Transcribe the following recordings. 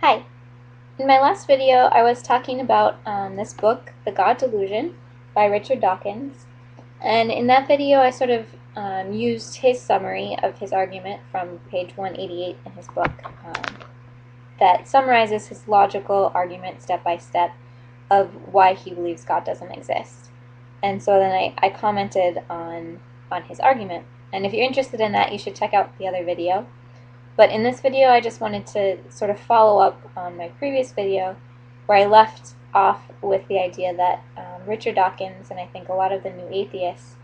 Hi. In my last video, I was talking about this book, The God Delusion, by Richard Dawkins. And in that video, I sort of used his summary of his argument from page 188 in his book that summarizes his logical argument step by step of why he believes God doesn't exist. And so then I commented on his argument. And if you're interested in that, you should check out the other video. But in this video, I just wanted to sort of follow up on my previous video where I left off with the idea that Richard Dawkins and I think a lot of the new atheists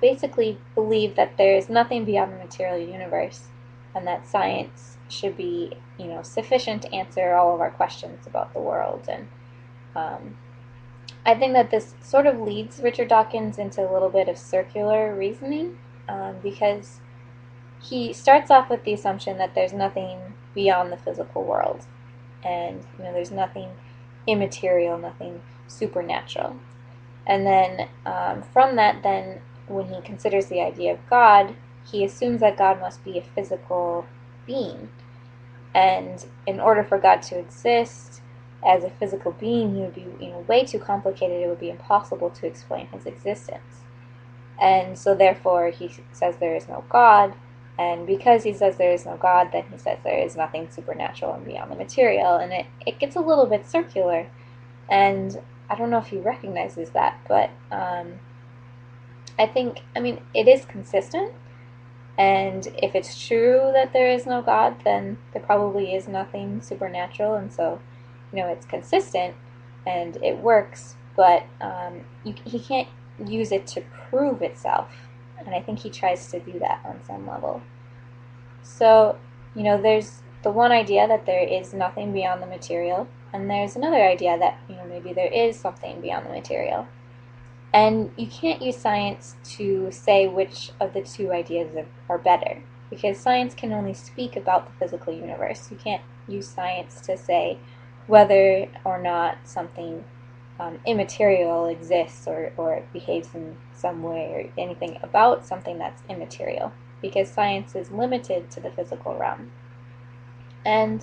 basically believe that there is nothing beyond the material universe and that science should be, sufficient to answer all of our questions about the world. And I think that this sort of leads Richard Dawkins into a little bit of circular reasoning because he starts off with the assumption that there's nothing beyond the physical world, and there's nothing immaterial, nothing supernatural. And then from that, then when he considers the idea of God, he assumes that God must be a physical being, and in order for God to exist as a physical being, he would be way too complicated. It would be impossible to explain his existence, and so therefore he says there is no God. And because he says there is no God, then he says there is nothing supernatural and beyond the material. And it gets a little bit circular. And I don't know if he recognizes that, but it is consistent. And if it's true that there is no God, then there probably is nothing supernatural. And so, it's consistent and it works, but he can't use it to prove itself. And I think he tries to do that on some level. So, there's the one idea that there is nothing beyond the material, and there's another idea that, maybe there is something beyond the material. And you can't use science to say which of the two ideas are better, because science can only speak about the physical universe. You can't use science to say whether or not something immaterial exists or behaves in some way or anything about something that's immaterial, because science is limited to the physical realm. And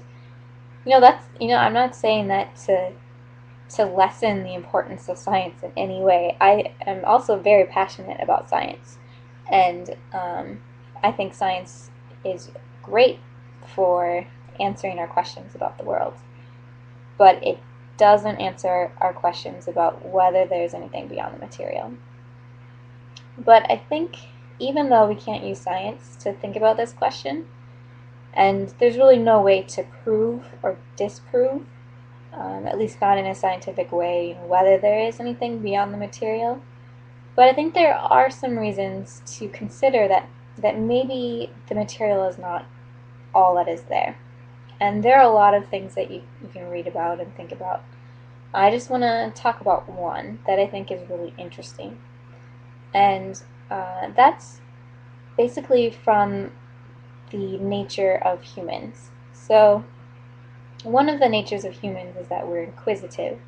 I'm not saying that to lessen the importance of science in any way. I am also very passionate about science, and I think science is great for answering our questions about the world, but it doesn't answer our questions about whether there's anything beyond the material. But I think even though we can't use science to think about this question, and there's really no way to prove or disprove, at least not in a scientific way, whether there is anything beyond the material, but I think there are some reasons to consider that maybe the material is not all that is there. And there are a lot of things that you can read about and think about. I just want to talk about one that I think is really interesting. And that's basically from the nature of humans. So one of the natures of humans is that we're inquisitive.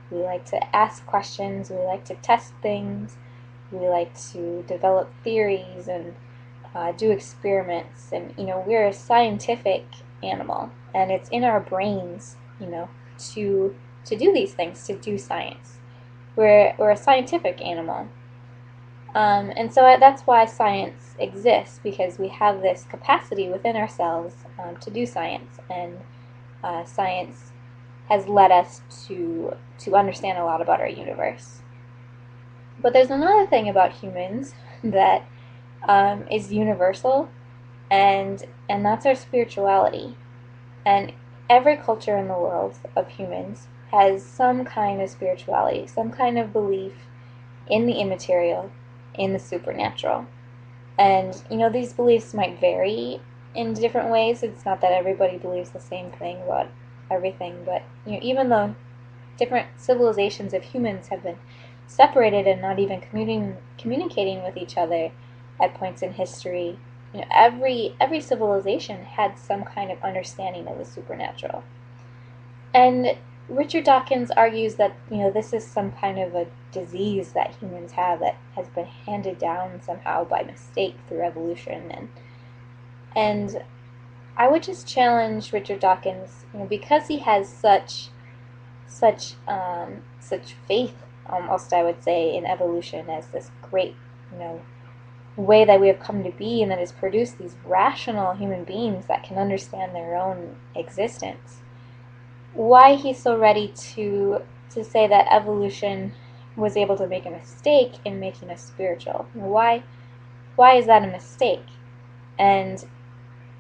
We like to ask questions, we like to test things, we like to develop theories and do experiments. And, we're a scientific animal, and it's in our brains, to do these things, to do science. We're a scientific animal. And so that's why science exists, because we have this capacity within ourselves to do science, and science has led us to understand a lot about our universe. But there's another thing about humans that is universal, and that's our spirituality. And every culture in the world of humans has some kind of spirituality, some kind of belief in the immaterial, in the supernatural. And, these beliefs might vary in different ways. It's not that everybody believes the same thing about everything, but, even though different civilizations of humans have been separated and not even communicating with each other at points in history, every civilization had some kind of understanding of the supernatural. And Richard Dawkins argues that this is some kind of a disease that humans have that has been handed down somehow by mistake through evolution, and I would just challenge Richard Dawkins, because he has such faith, almost I would say, in evolution as this great, way that we have come to be, and that has produced these rational human beings that can understand their own existence. Why he's so ready to say that evolution was able to make a mistake in making us spiritual? Why is that a mistake? And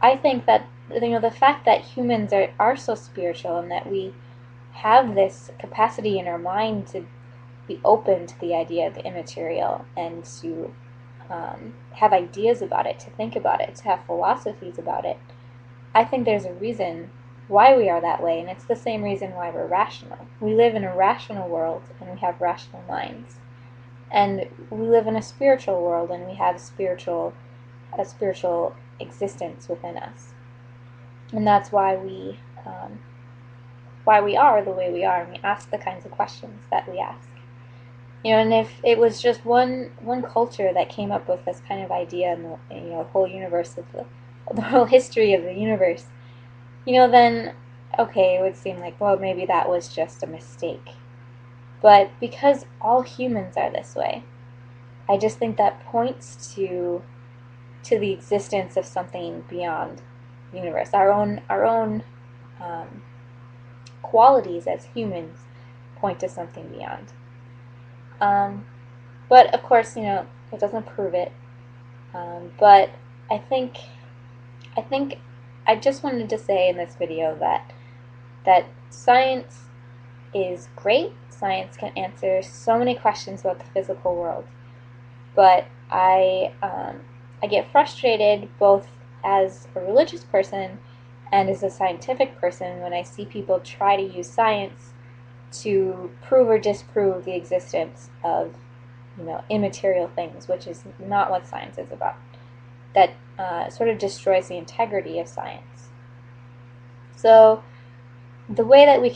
I think that the fact that humans are so spiritual, and that we have this capacity in our mind to be open to the idea of the immaterial, and to have ideas about it, to think about it, to have philosophies about it. I think there's a reason why we are that way, and it's the same reason why we're rational. We live in a rational world, and we have rational minds. And we live in a spiritual world, and we have a spiritual existence within us. And that's why we are the way we are, and we ask the kinds of questions that we ask. And if it was just one culture that came up with this kind of idea in the whole universe, of the whole history of the universe, then okay, it would seem like, well, maybe that was just a mistake. But because all humans are this way, I just think that points to the existence of something beyond the universe. Our own qualities as humans point to something beyond. But of course, it doesn't prove it. But I think I just wanted to say in this video that science is great. Science can answer so many questions about the physical world. But I get frustrated both as a religious person and as a scientific person when I see people try to use science to prove or disprove the existence of immaterial things, which is not what science is about. That sort of destroys the integrity of science. So the way that we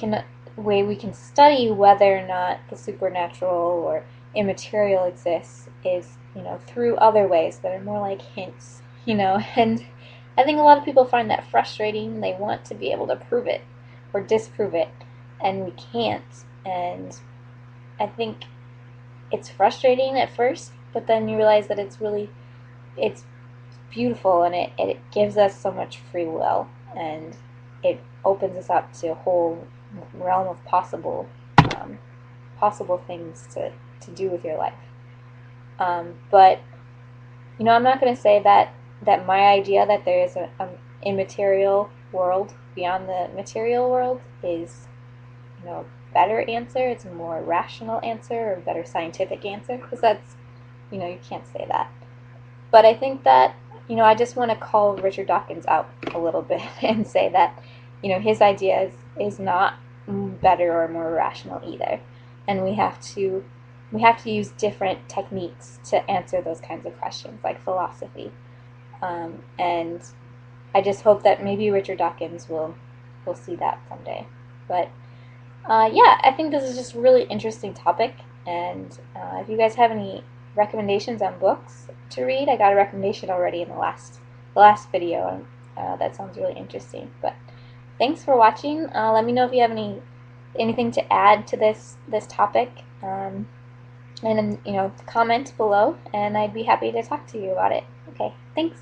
can study whether or not the supernatural or immaterial exists is through other ways that are more like hints, and I think a lot of people find that frustrating. They want to be able to prove it or disprove it, and we can't. And I think it's frustrating at first, but then you realize that it's beautiful, and it gives us so much free will, and it opens us up to a whole realm of possible things to do with your life. But I'm not going to say that my idea that there is an immaterial world beyond the material world is a better answer. It's a more rational answer, or a better scientific answer, because that's you can't say that. But I think that I just want to call Richard Dawkins out a little bit and say that his idea is not better or more rational either, and we have to use different techniques to answer those kinds of questions, like philosophy. And I just hope that maybe Richard Dawkins will see that someday. But yeah, I think this is just a really interesting topic, and if you guys have any recommendations on books to read, I got a recommendation already in the last video, and that sounds really interesting. But thanks for watching. Let me know if you have anything to add to this topic, and comment below, and I'd be happy to talk to you about it. Okay, thanks.